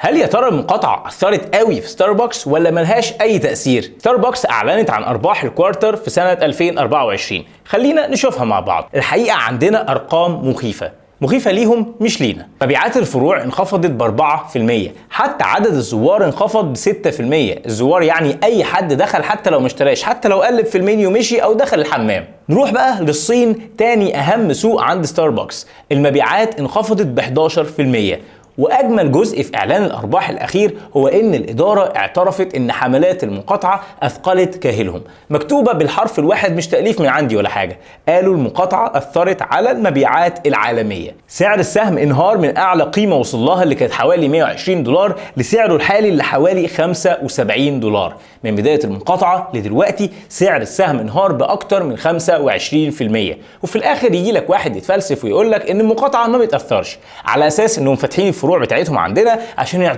هل يا ترى المقاطعة أثرت قوي في ستاربكس ولا ملهاش أي تأثير؟ ستاربكس أعلنت عن أرباح الكوارتر في سنة 2024. خلينا نشوفها مع بعض. الحقيقة عندنا أرقام مخيفة ليهم مش لينا. مبيعات الفروع انخفضت ب 4%، حتى عدد الزوار انخفض ب 6%. الزوار يعني أي حد دخل حتى لو مشتراش، حتى لو قلب في المنيو مشي أو دخل الحمام. نروح بقى للصين، تاني أهم سوق عند ستاربكس. المبيعات انخفضت ب 11%. واجمل جزء في اعلان الارباح الاخير هو ان الاداره اعترفت ان حملات المقاطعه اثقلت كاهلهم، مكتوبه بالحرف الواحد مش تاليف من عندي ولا حاجه. قالوا المقاطعه اثرت على المبيعات العالميه. سعر السهم انهار من اعلى قيمه وصل لها اللي كانت حوالي 120 دولار لسعره الحالي اللي حوالي 75 دولار. من بدايه المقاطعه لدلوقتي سعر السهم انهار باكتر من 25%. وفي الاخر يجي لك واحد يتفلسف ويقول لك ان المقاطعه ما بتاثرش، على اساس انهم فاتحين الفروع بتاعتهم عندنا عشان